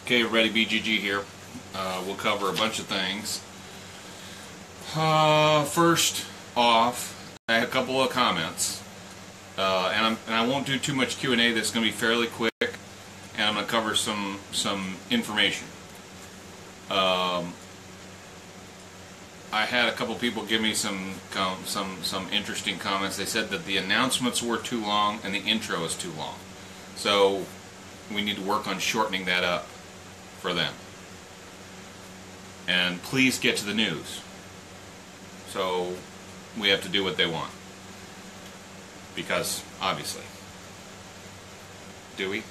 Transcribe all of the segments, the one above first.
Okay, everybody, BGG here. We'll cover a bunch of things. First off, I had a couple of comments, and I won't do too much Q&A. That's going to be fairly quick, and I'm going to cover some information. I had a couple people give me some interesting comments. They said that the announcements were too long and the intro is too long, so we need to work on shortening that up for them. And please get to the news. So we have to do what they want. Because, obviously. Do we?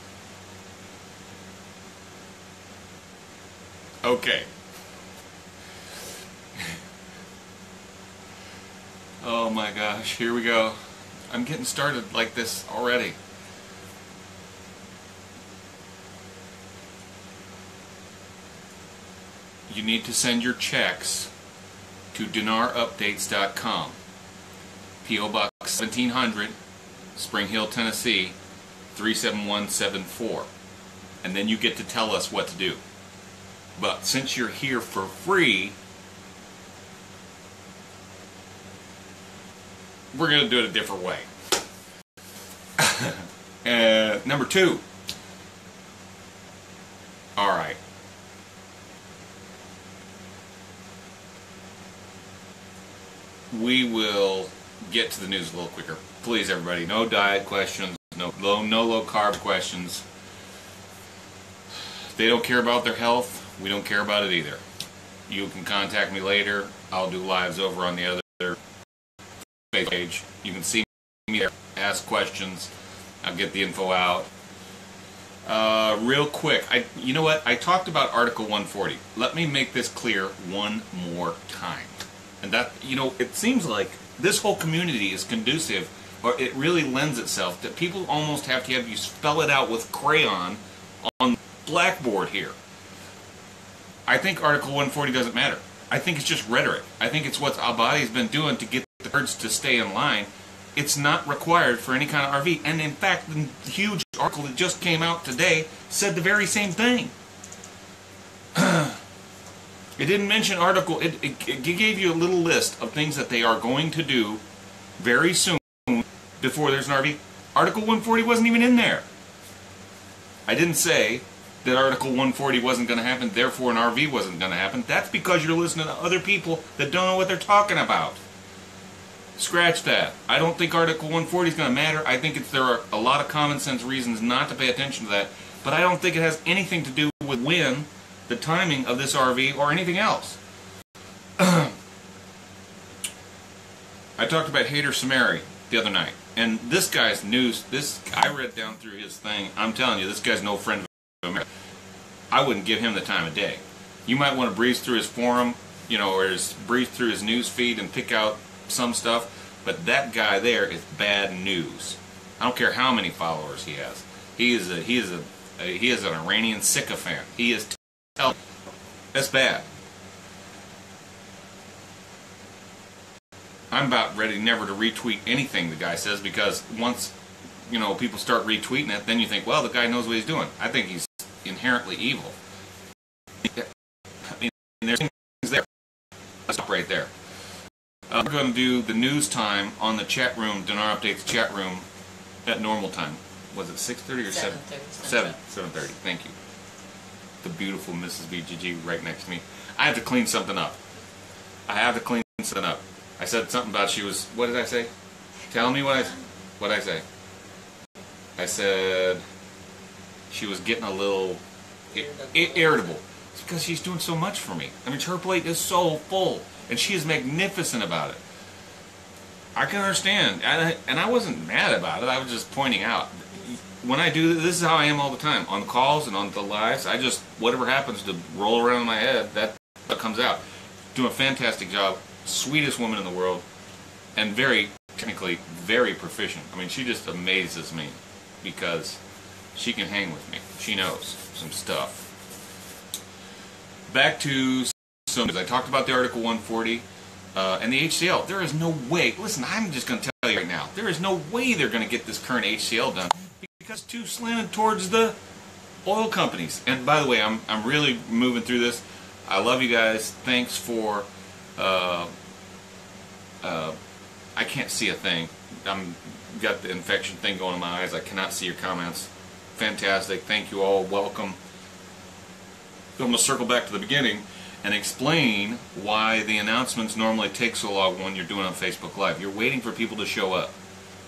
Okay. Oh my gosh, here we go. I'm getting started like this already. You need to send your checks to dinarupdates.com, P.O. Box 1700, Spring Hill, Tennessee 37174, and then you get to tell us what to do. But since you're here for free, we're going to do it a different way. Number two. Alright. We will get to the news a little quicker. Please, everybody, no diet questions, no low carb questions. If they don't care about their health, we don't care about it either. You can contact me later. I'll do lives over on the other page. You can see me there, ask questions. I'll get the info out. Real quick, you know what? I talked about Article 140. Let me make this clear one more time. And that, you know, it seems like this whole community is conducive, or it really lends itself that people almost have to have you spell it out with crayon on blackboard here. I think Article 140 doesn't matter. I think it's just rhetoric. I think it's what Abadi's been doing to get the Kurds to stay in line. It's not required for any kind of RV. And in fact, the huge article that just came out today said the very same thing. It didn't mention article. It gave you a little list of things that they are going to do very soon before there's an RV. Article 140 wasn't even in there. I didn't say that Article 140 wasn't going to happen, therefore an RV wasn't going to happen. That's because you're listening to other people that don't know what they're talking about. Scratch that. I don't think Article 140 is going to matter. I think there are a lot of common sense reasons not to pay attention to that, but I don't think it has anything to do with when, the timing of this RV, or anything else. I talked about Hader Samari the other night, and this guy's news, I read down through his thing. I'm telling you, this guy's no friend of America. I wouldn't give him the time of day. You might want to breeze through his forum, you know, or breeze through his news feed and pick out some stuff, but that guy there is bad news. I don't care how many followers he has. He is an Iranian sycophant. He is that's bad. I'm about ready never to retweet anything the guy says, because once, you know, people start retweeting it, then you think, well, the guy knows what he's doing. I think he's inherently evil. I mean, there's things there. Let's stop right there. We're going to do the news time on the chat room, Dinar Updates chat room, at normal time. Was it 6:30 or 7? 7:30. Thank you. The beautiful Mrs. BGG right next to me. I have to clean something up. I said something about she was. What did I say? Tell me what I say. I said she was getting a little irritable. It's because she's doing so much for me. I mean, her plate is so full, and she is magnificent about it. I can understand, and I wasn't mad about it. I was just pointing out. When I do this is how I am all the time. On the calls and on the lives, I just, whatever happens to roll around in my head, that comes out. Doing a fantastic job. Sweetest woman in the world. And technically, very proficient. I mean, she just amazes me because she can hang with me. She knows some stuff. Back to some news. I talked about the Article 140 and the HCL. There is no way. Listen, I'm just going to tell you right now. There is no way they're going to get this current HCL done, because it's too slanted towards the Oil companies. And by the way, I'm really moving through this. I love you guys. Thanks for I can't see a thing. I'm got the infection thing going in my eyes. I cannot see your comments. Fantastic. Thank you all. Welcome. I'm going to circle back to the beginning and explain why the announcements normally take so long when you're doing on Facebook Live. You're waiting for people to show up.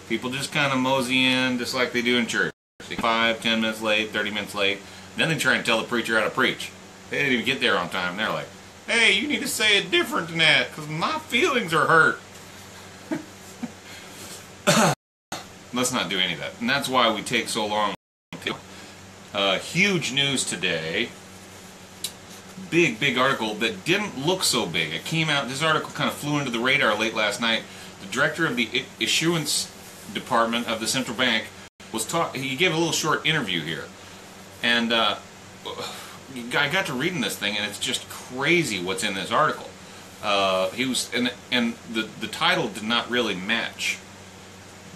People just kind of mosey in just like they do in church. 5, 10 minutes late, 30 minutes late. Then they try and tell the preacher how to preach. They didn't even get there on time. They're like, hey, you need to say it different than that because my feelings are hurt. Let's not do any of that. And that's why we take so long. Huge news today. Big article that didn't look so big. It came out, this article kind of flew into the radar late last night. The director of the issuance department of the central bank he gave a little short interview here. And I got to reading this thing, and it's just crazy what's in this article. The title did not really match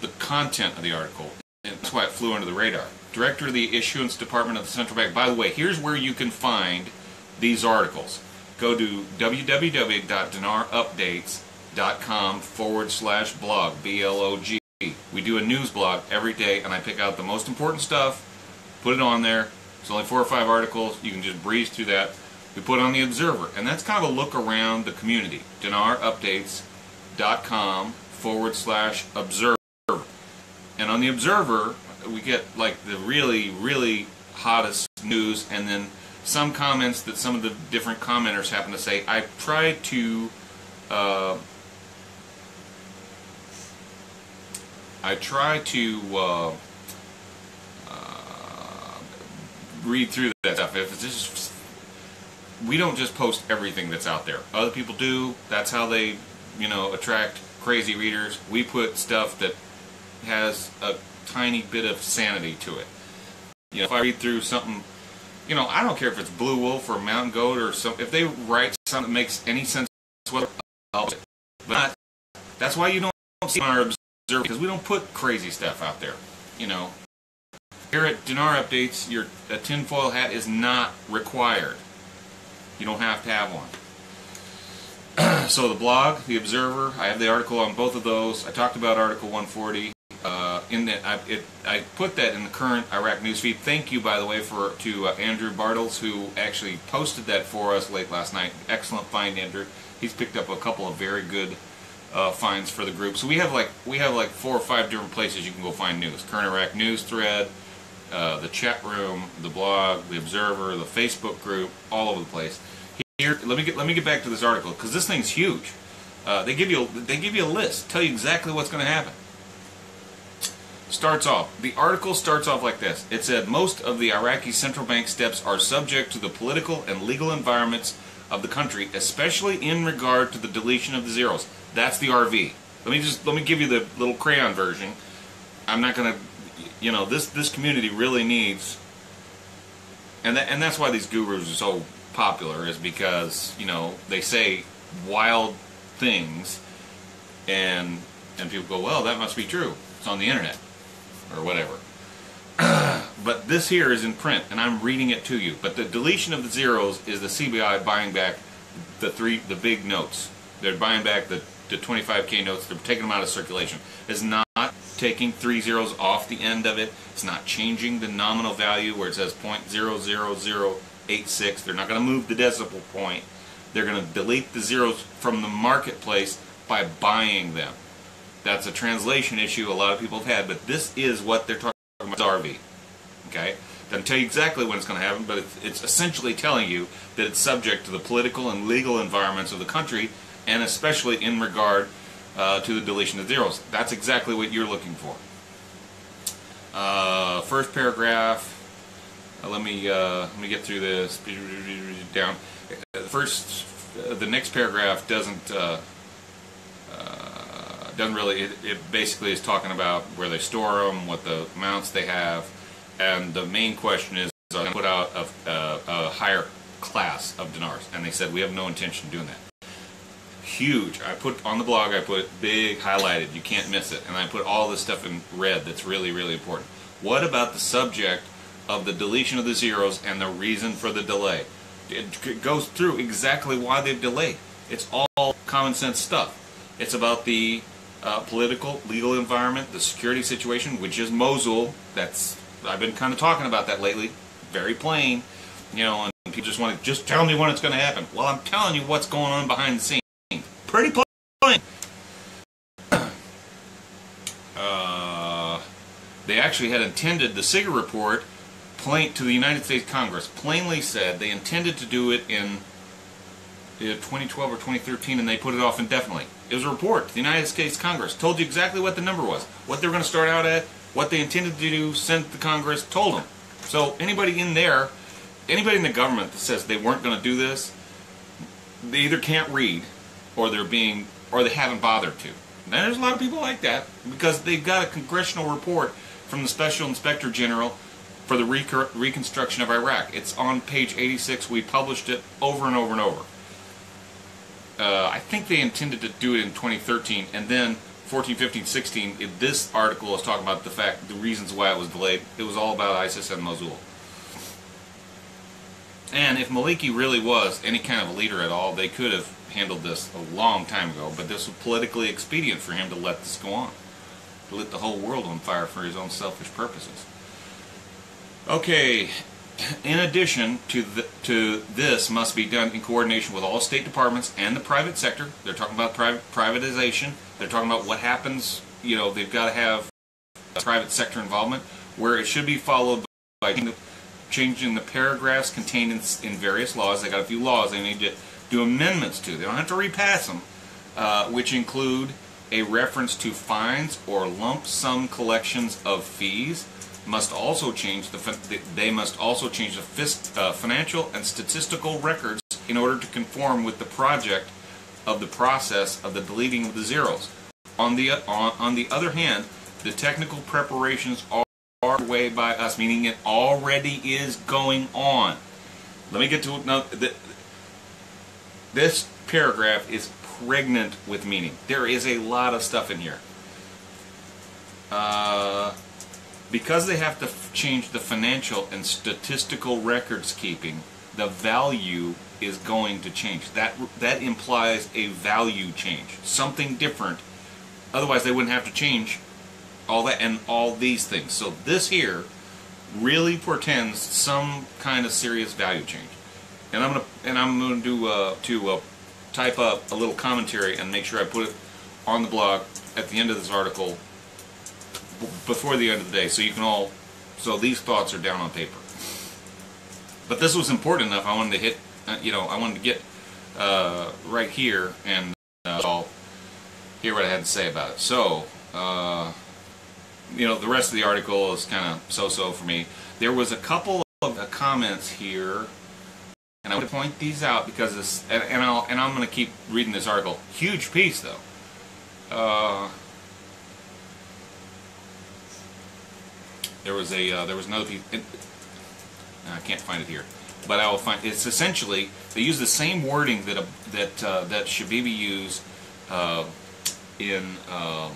the content of the article, and that's why it flew under the radar. Director of the Issuance Department of the Central Bank. By the way, here's where you can find these articles. Go to www.dinarupdates.com/blog, B-L-O-G. We do a news blog every day, and I pick out the most important stuff, put it on there. It's only 4 or 5 articles. You can just breeze through that. We put on the Observer, and that's kind of a look around the community. dinarupdates.com/observer. And on the Observer, we get like the really hottest news, and then some comments that some of the different commenters happen to say. I try to read through that stuff. If it's just, we don't just post everything that's out there. Other people do. That's how they, attract crazy readers. We put stuff that has a tiny bit of sanity to it. If I read through something, I don't care if it's Blue Wolf or Mountain Goat or something. If they write something that makes any sense whatsoever, I'll it. But that's why you don't see our Observer, because we don't put crazy stuff out there. Here at Dinar Updates, a tinfoil hat is not required. You don't have to have one. So the blog, the Observer, I have the article on both of those. I talked about Article 140. I put that in the current Iraq newsfeed. Thank you, by the way, to Andrew Bartles, who actually posted that for us late last night. Excellent find, Andrew. He's picked up a couple of very good finds for the group. So we have like 4 or 5 different places you can go find news. Current Iraq news thread, the chat room, the blog, the Observer, the Facebook group, all over the place. Here, let me get back to this article because this thing's huge. They give you a list, tell you exactly what's going to happen. The article starts off like this. It said most of the Iraqi central bank steps are subject to the political and legal environments of the country, especially in regard to the deletion of the zeros. That's the RV. Let me give you the little crayon version. I'm not going to, this community really needs, and that's why these gurus are so popular, is because they say wild things, and people go, well, that must be true. It's on the internet or whatever. But this here is in print, and I'm reading it to you. But the deletion of the zeros is the CBI buying back the big notes. They're buying back the 25K notes. They're taking them out of circulation. It's not taking 3 zeros off the end of it. It's not changing the nominal value where it says .00086. They're not going to move the decimal point. They're going to delete the zeros from the marketplace by buying them. That's a translation issue a lot of people have had, but this is what they're talking about, RV. Okay? Doesn't tell you exactly when it's going to happen, but it's essentially telling you that it's subject to the political and legal environments of the country, and especially in regard to the deletion of zeros. That's exactly what you're looking for. First paragraph. Let me get through this. Down. The next paragraph doesn't really. It basically is talking about where they store them, what the amounts they have, and the main question is, I'm going to put out a higher class of dinars, and they said we have no intention of doing that. Huge. I put on the blog, I put big highlighted, you can't miss it, and I put all this stuff in red that's really important. What about the subject of the deletion of the zeros and the reason for the delay. It goes through exactly why they've delayed. It's all common sense stuff. It's about the political, legal environment, the security situation, which is Mosul. I've been kind of talking about that lately. Very plain, and people just want to just tell me when it's going to happen. Well, I'm telling you what's going on behind the scenes. Pretty plain. They actually had intended the Sigger report to the United States Congress plainly said they intended to do it in 2012 or 2013, and they put it off indefinitely. It was a report to the United States Congress. Told you exactly what the number was, what they were going to start out at, what they intended to do, sent to Congress, told them. So anybody in there, anybody in the government that says they weren't going to do this, they either can't read, or they haven't bothered to. And there's a lot of people like that because they've got a congressional report from the Special Inspector General for the reconstruction of Iraq. It's on page 86. We published it over and over and over. I think they intended to do it in 2013, and then 14, 15, 16. This article is talking about the reasons why it was delayed. It was all about ISIS and Mosul. And if Maliki really was any kind of a leader at all, they could have handled this a long time ago. But this was politically expedient for him to let this go on, to lit the whole world on fire for his own selfish purposes. Okay. In addition to this must be done in coordination with all state departments and the private sector. They're talking about privatization. They're talking about what happens. They've got to have private sector involvement, where it should be followed by changing the paragraphs contained in various laws. They got a few laws they need to do amendments to. They don't have to repass them, which include a reference to fines or lump sum collections of fees. Must also change they must also change the financial and statistical records in order to conform with the project of the process of the deleting of the zeros. On the other hand, the technical preparations are underway by us, meaning it already is going on. Let me get to it now. This paragraph is pregnant with meaning. There is a lot of stuff in here. Because they have to change the financial and statistical records keeping, the value is going to change. That implies a value change, something different. Otherwise, they wouldn't have to change all that and all these things. So this here really portends some kind of serious value change. And I'm going to type up a little commentary and make sure I put it on the blog at the end of this article before the end of the day, so these thoughts are down on paper. But this was important enough. I wanted to hit, I wanted to get right here and I'll hear what I had to say about it. So, the rest of the article is kind of so-so for me. There was a couple of comments here, and I want to point these out because this, and I'm going to keep reading this article. Huge piece though. There was another piece. I can't find it here, but I will find. It's essentially they use the same wording that Shabibi used in I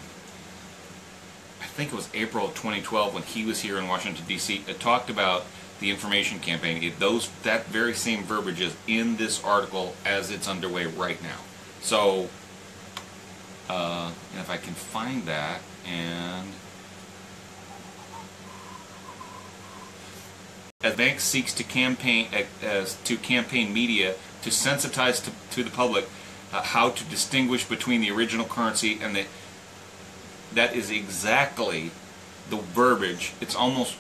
think it was April of 2012 when he was here in Washington D.C. It talked about the information campaign. That very same verbiage is in this article as it's underway right now. So, and if I can find that and. As bank seeks to campaign media to sensitize to the public how to distinguish between the original currency and that is exactly the verbiage. It's almost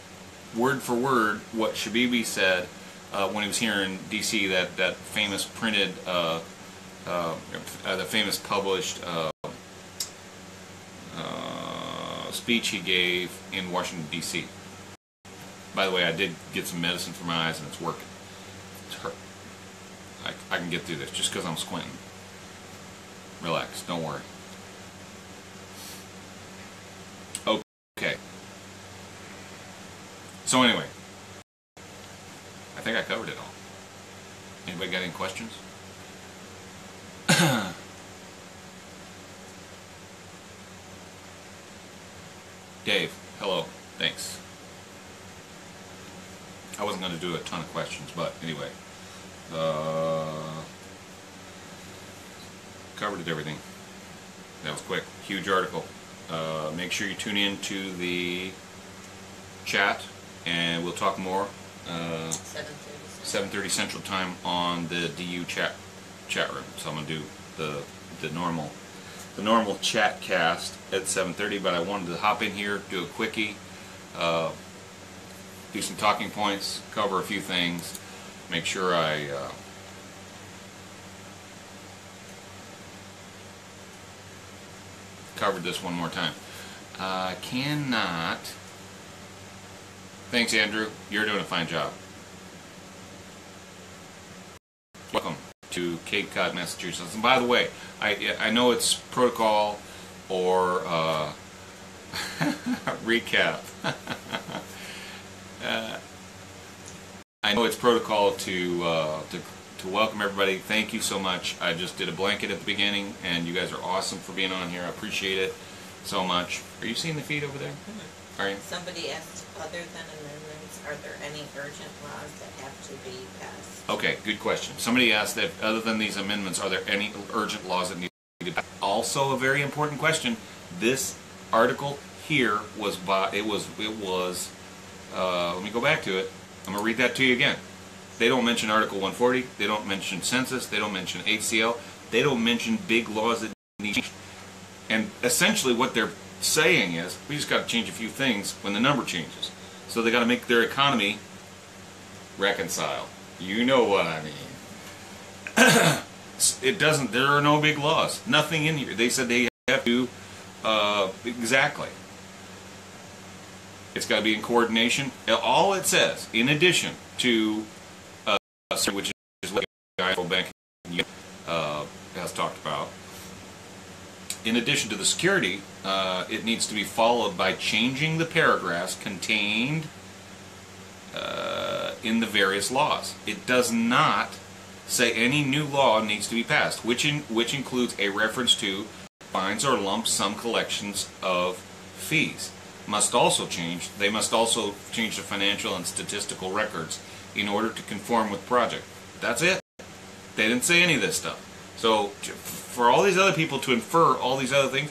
word for word what Shabibi said when he was here in D.C. That famous printed, the famous published speech he gave in Washington D.C. By the way, I did get some medicine for my eyes and it's working. It's hurt. I can get through this just because I'm squinting. Relax, don't worry. Okay. So anyway, I think I covered it all. Anybody got any questions? Dave, hello. Thanks. wasn't going to do a ton of questions, but anyway. Covered everything. That was quick. Huge article. Make sure you tune in to the chat, and we'll talk more. 7:30 Central Time on the DU chat room. So I'm gonna do the normal chat cast at 7:30. But I wanted to hop in here, do a quickie, do some talking points, cover a few things, make sure I covered this one more time. Cannot. Thanks, Andrew. You're doing a fine job. Welcome to Cape Cod, Massachusetts. And by the way, I know it's protocol or recap. I know it's protocol to welcome everybody. Thank you so much. I just did a blanket at the beginning, and you guys are awesome for being on here. I appreciate it so much. Are you seeing the feed over there? Mm-hmm. Are you? Somebody asked, other than amendments, are there any urgent laws that have to be passed? Okay, good question. Somebody asked that other than these amendments, are there any urgent laws that need to be passed? Also a very important question. This article here was by, it was let me go back to it. I'm going to read that to you again. They don't mention Article 140. They don't mention census. They don't mention HCL. They don't mention big laws that need to change. And essentially what they're saying is, we just got to change a few things when the number changes. So they got to make their economy reconcile. You know what I mean. It doesn't, there are no big laws. Nothing in here. They said they have to, exactly. It's got to be in coordination. All it says, in addition to, which is what the National Bank has talked about, in addition to the security, it needs to be followed by changing the paragraphs contained in the various laws. It does not say any new law needs to be passed, which includes a reference to fines or lump sum collections of fees. Must also change. They must also change the financial and statistical records in order to conform with the project. That's it. They didn't say any of this stuff. So for all these other people to infer all these other things,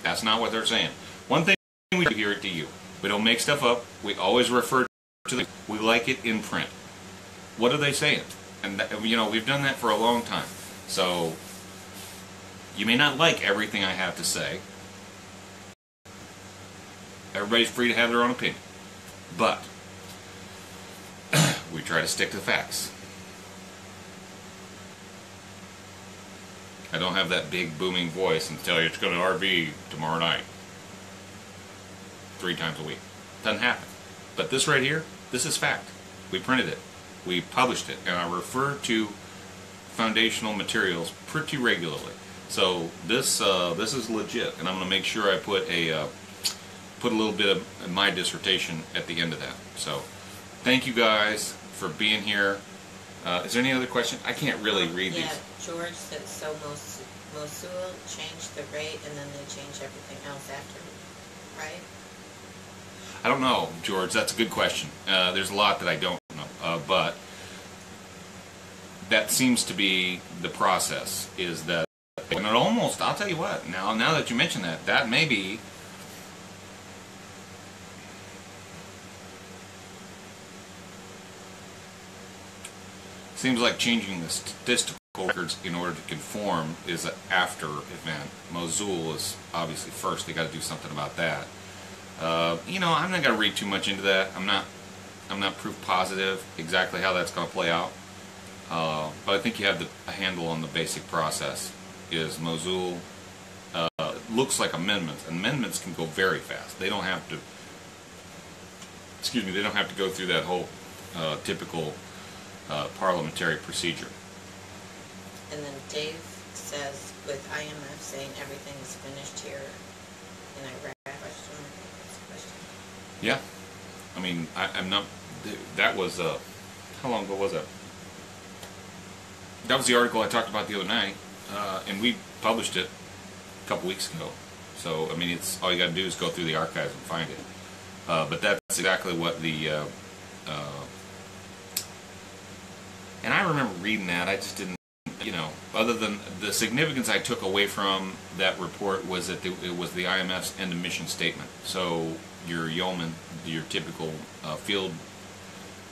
that's not what they're saying. One thing we do here at DU, we don't make stuff up. We always refer to the, we like it in print. What are they saying? And that, you know, we've done that for a long time. So you may not like everything I have to say. Everybody's free to have their own opinion. But we try to stick to the facts. I don't have that big booming voice and tell you it's going to RV tomorrow night 3 times a week. Doesn't happen. But this right here, this is fact. We printed it. We published it. And I refer to foundational materials pretty regularly. So this is legit. And I'm going to make sure I put a little bit of my dissertation at the end of that. So thank you guys for being here. Is there any other question? I can't really read these. Yeah, George said so Mosul changed the rate and then they changed everything else after, right? I don't know, George. That's a good question. There's a lot that I don't know. But that seems to be the process, is that, and it almost, I'll tell you what, now that you mention that, that may be seems like changing the statistical records in order to conform is an after event. Mosul is obviously first. They got to do something about that. You know, I'm not going to read too much into that. I'm not proof positive exactly how that's going to play out. But I think you have a handle on the basic process. Is Mosul looks like amendments. Amendments can go very fast. They don't have to. Excuse me. They don't have to go through that whole typical parliamentary procedure. And then Dave says, with IMF saying everything is finished here in Iraq, question. Yeah, I mean, I'm not. That was how long ago was that? That was the article I talked about the other night, and we published it a couple weeks ago. So I mean, it's all you got to do is go through the archives and find it. But that's exactly what the Uh, and I remember reading that. I just didn't, other than the significance I took away from that report was that it was the IMF's end of mission statement. So your yeoman, your typical field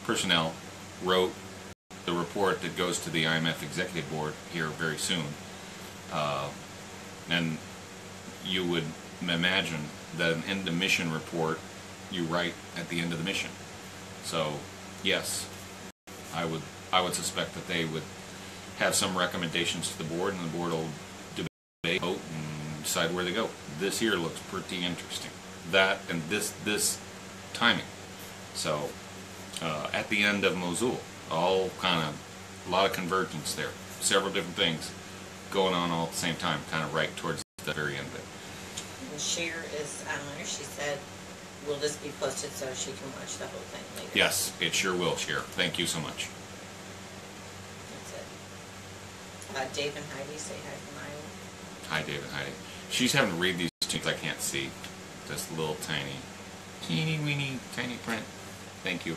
personnel, wrote the report that goes to the IMF Executive Board here very soon. And you would imagine that an end of mission report you write at the end of the mission. So yes, I would suspect that they would have some recommendations to the board, and the board will debate, vote, and decide where they go. This here looks pretty interesting. That and this timing. So at the end of Mosul, all kind of a lot of convergence there. Several different things going on all at the same time, kind of right towards the very end of it. And Cher is on there. She said, will this be posted so she can watch the whole thing later? Yes, it sure will, Cher. Thank you so much. That's it. Dave and Heidi say hi from Iowa. Hi, Dave and Heidi. She's having to read these things I can't see. Just little tiny, teeny weeny, tiny print. Thank you.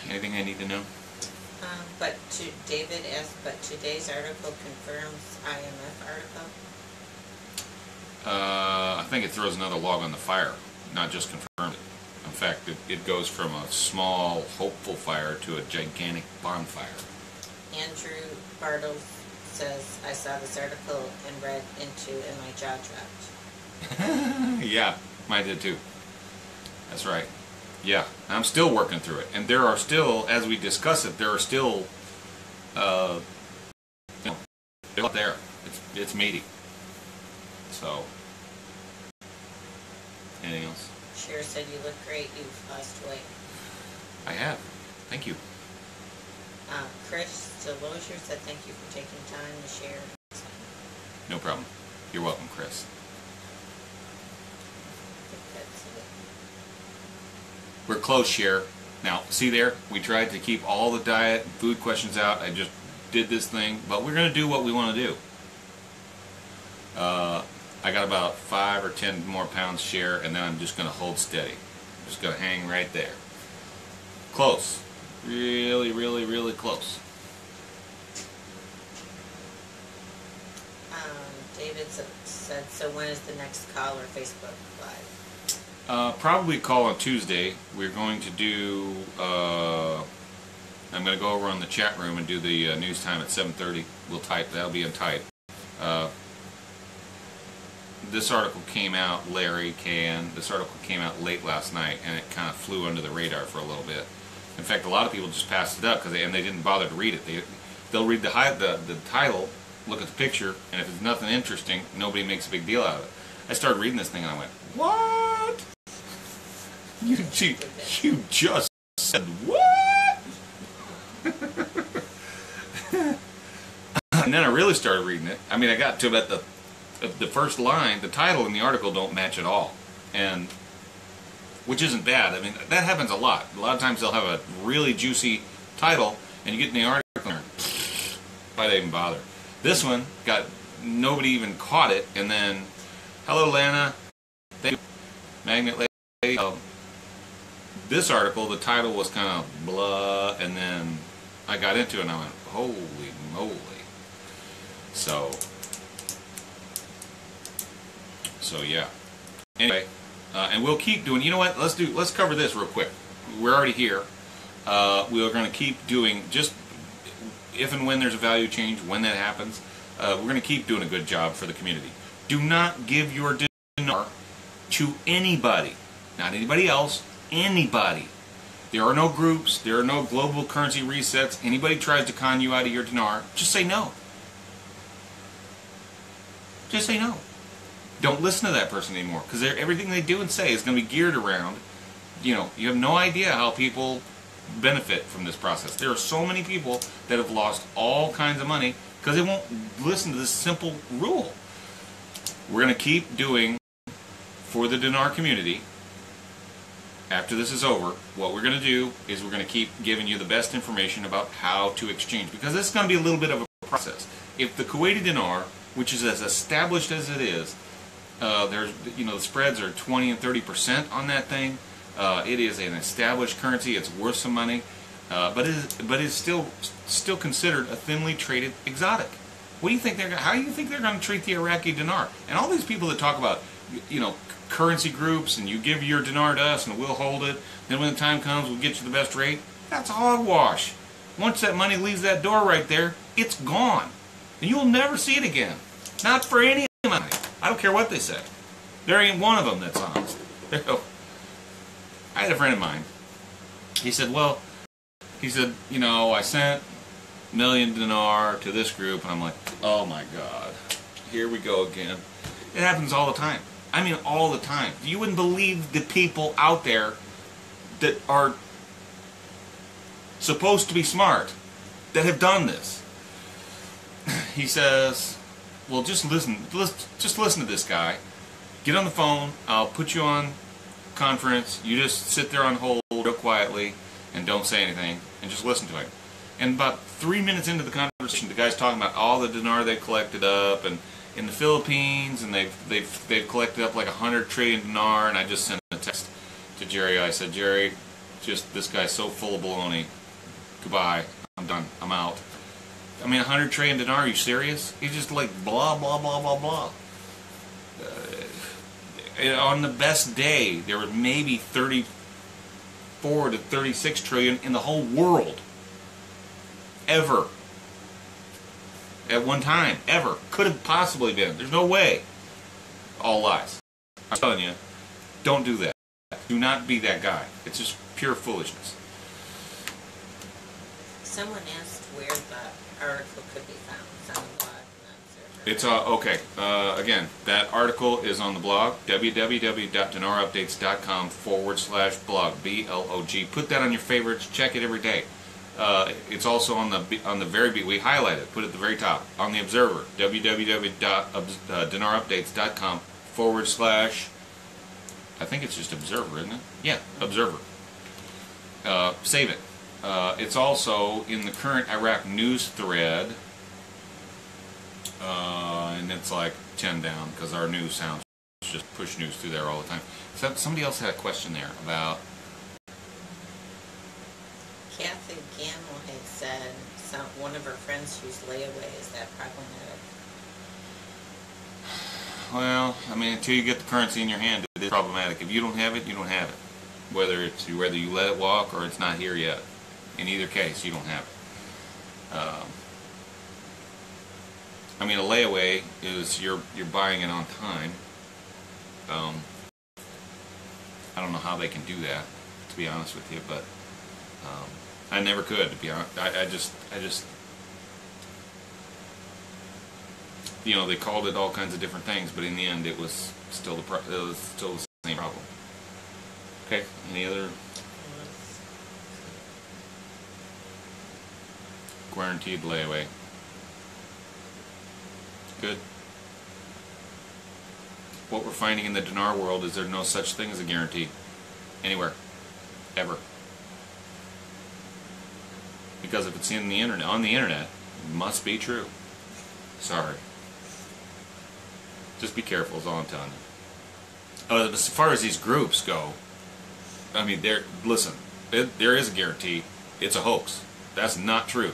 Anything I need to know? David asked, but today's article confirms IMF article? I think it throws another log on the fire, not just confirms it. In fact, it goes from a small, hopeful fire to a gigantic bonfire. Andrew Bartles says, I saw this article and read into and my jaw dropped. Yeah, mine did too. That's right. Yeah, I'm still working through it. And there are still, as we discuss it, there are still, it's out there. It's meaty. So, anything else? Cher said you look great, you've lost weight. I have. Thank you. Chris Delosier said thank you for taking time to share. No problem. You're welcome, Chris. I think that's it. We're close, Cher. Now, see there? We tried to keep all the diet and food questions out. I just did this thing, but we're going to do what we want to do. I got about 5 or 10 more pounds, Cher, and then I'm just going to hold steady. I'm just going to hang right there. Close. Really, really, really close. David said, so when is the next call or Facebook Live? Probably call on Tuesday. We're going to do, I'm going to go over on the chat room and do the news time at 7:30. We'll type, that'll be in type. This article came out, Larry Can, this article came out late last night, and it kind of flew under the radar for a little bit. In fact, a lot of people just passed it up because they didn't bother to read it. They'll read the title, look at the picture, and if it's nothing interesting, nobody makes a big deal out of it. I started reading this thing and I went, what? You just said what? And then I really started reading it. I mean, I got to about the first line. The title and the article don't match at all, and which isn't bad. I mean, that happens a lot. A lot of times they'll have a really juicy title, and you get in the article, and why they even bother? This one got nobody even caught it, and then hello, Lana. Thank you, Magnet Lady. This article, the title was kind of blah, and then I got into it, and I went, holy moly! So yeah. Anyway, and we'll keep doing. You know what? Let's cover this real quick. We're already here. We're going to keep doing, just if and when there's a value change, when that happens. We're going to keep doing a good job for the community. Do not give your dinar to anybody, not anybody else. Anybody. There are no groups. There are no global currency resets. Anybody tries to con you out of your dinar, just say no. Just say no. Don't listen to that person anymore, because everything they do and say is going to be geared around, you have no idea how people benefit from this process. There are so many people that have lost all kinds of money because they won't listen to this simple rule. We're going to keep doing for the dinar community. After this is over, what we're going to do is we're going to keep giving you the best information about how to exchange, because this is going to be a little bit of a process. If the Kuwaiti dinar, which is as established as it is, there's the spreads are 20 and 30% on that thing. It is an established currency. It's worth some money, but it's still considered a thinly traded exotic. What do you think how do you think they're going to treat the Iraqi dinar? And all these people that talk about, currency groups, and you give your dinar to us and we'll hold it. Then when the time comes, we'll get you the best rate. That's hogwash. Once that money leaves that door right there, it's gone. And you'll never see it again. Not for any money. I don't care what they say. There ain't one of them that's honest. I had a friend of mine. He said, I sent $1 million dinar to this group, and I'm like, oh my God, here we go again. It happens all the time. I mean, all the time. You wouldn't believe the people out there that are supposed to be smart that have done this. He says, well, just listen to this guy. Get on the phone. I'll put you on conference. You just sit there on hold real quietly and don't say anything and just listen to him. And about 3 minutes into the conversation, the guy's talking about all the dinar they collected up, and in the Philippines, and they've collected up like 100 trillion dinar. And I just sent a text to Jerry. I said, Jerry, just this guy's so full of baloney. Goodbye. I'm done. I'm out. I mean, 100 trillion dinar. Are you serious? He's just like blah blah blah blah blah. On the best day, there was maybe 34 to 36 trillion in the whole world. Ever. At one time. Ever. Could have possibly been. There's no way. All lies. I'm telling you, don't do that. Do not be that guy. It's just pure foolishness. Someone asked where the article could be found. It's on the blog. It's okay. Again, that article is on the blog, www.dinarupdates.com/blog, BLOG. Put that on your favorites. Check it every day. It's also on the very we highlight it. Put it at the very top on the Observer, www.dinarupdates.com/ I think it's just Observer, isn't it? Yeah, Observer. Save it. It's also in the current Iraq news thread. And it's like 10 down because our news sounds just push news through there all the time. So somebody else had a question there about. Kathy Gamble had said one of her friends used layaway. Is that problematic? Well, I mean, until you get the currency in your hand, it is problematic. If you don't have it, you don't have it. Whether you let it walk or it's not here yet. In either case, you don't have it. I mean, a layaway is you're buying it on time. I don't know how they can do that, to be honest with you, but I never could, to be honest. I just they called it all kinds of different things, but in the end, it was still the same problem. Okay, any other? Guaranteed layaway. Good. What we're finding in the dinar world is there's no such thing as a guarantee. Anywhere. Ever. Because if it's on the internet, it must be true. Sorry. Just be careful is all I'm telling you. As far as these groups go, I mean, there is a guarantee. It's a hoax. That's not true.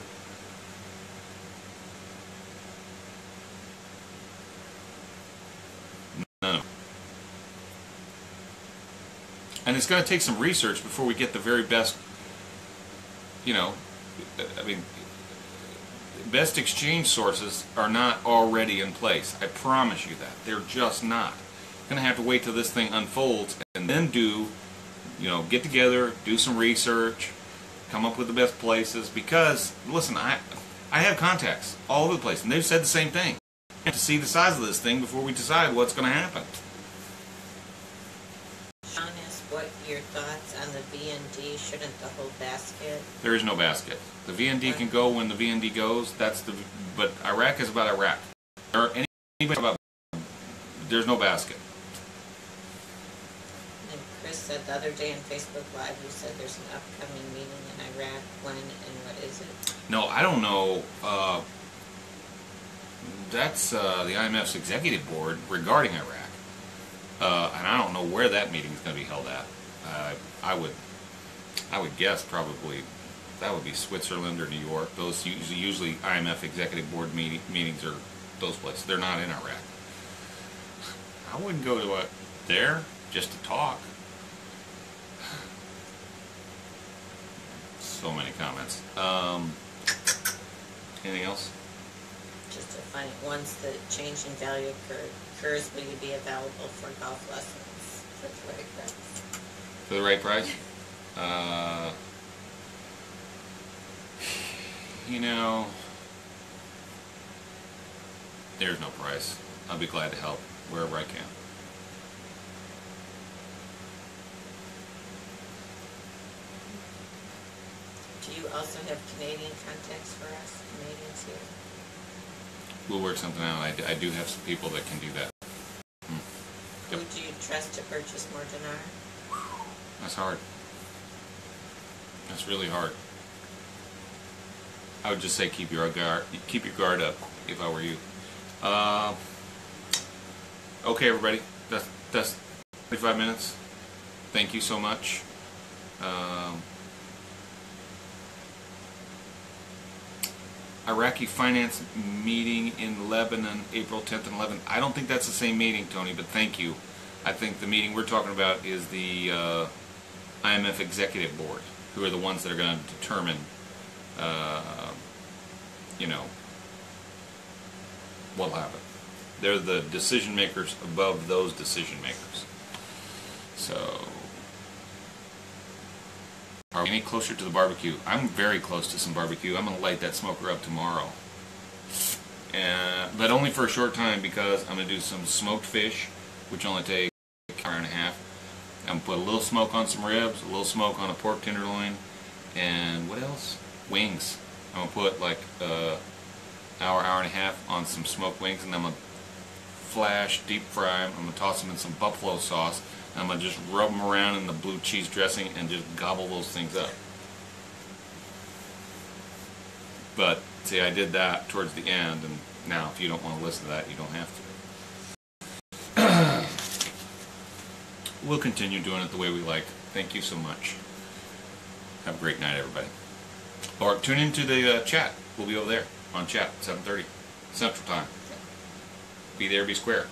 And it's going to take some research before we get the very best, best exchange sources are not already in place. I promise you that. They're just not. Going to have to wait till this thing unfolds and then get together, do some research, come up with the best places. Because, listen, I have contacts all over the place, and they've said the same thing. We have to see the size of this thing before we decide what's going to happen. Sean asked what your thoughts on the VND. Shouldn't the whole basket? There is no basket. The VND can go when the VND goes. But Iraq is about Iraq. There's no basket. And Chris said the other day on Facebook Live, you said there's an upcoming meeting in Iraq. When and what is it? No, I don't know. That's the IMF's executive board regarding Iraq. And I don't know where that meeting is going to be held at. I would guess probably that would be Switzerland or New York. Those usually IMF executive board meetings are those places. They're not in Iraq. I wouldn't go to there just to talk. So many comments. Anything else? Just to find once the change in value occurs, will you be available for golf lessons for the right price? For the right price? You know, there's no price. I'll be glad to help wherever I can. Do you also have Canadian contacts for us, Canadians here? We'll work something out. I do have some people that can do that. Who do you trust to purchase more dinar? That's hard. That's really hard. I would just say keep your guard up if I were you. Okay, everybody. That's 35 minutes. Thank you so much. Iraqi finance meeting in Lebanon, April 10th and 11th. I don't think that's the same meeting, Tony, but thank you. I think the meeting we're talking about is the IMF Executive Board, who are the ones that are going to determine, you know, what'll happen. They're the decision makers above those decision makers. So, are we any closer to the barbecue? I'm very close to some barbecue. I'm going to light that smoker up tomorrow. But only for a short time, because I'm going to do some smoked fish, which only take an hour and a half. I'm going to put a little smoke on some ribs, a little smoke on a pork tenderloin, and what else? Wings. I'm going to put like an hour and a half on some smoked wings, and then I'm going to flash, deep fry them. I'm going to toss them in some buffalo sauce. I'm going to just rub them around in the blue cheese dressing and just gobble those things up. But, see, I did that towards the end, and now if you don't want to listen to that, you don't have to. We'll continue doing it the way we like. Thank you so much. Have a great night, everybody. Or tune into the chat. We'll be over there on chat, 7:30 Central Time. Be there, be square.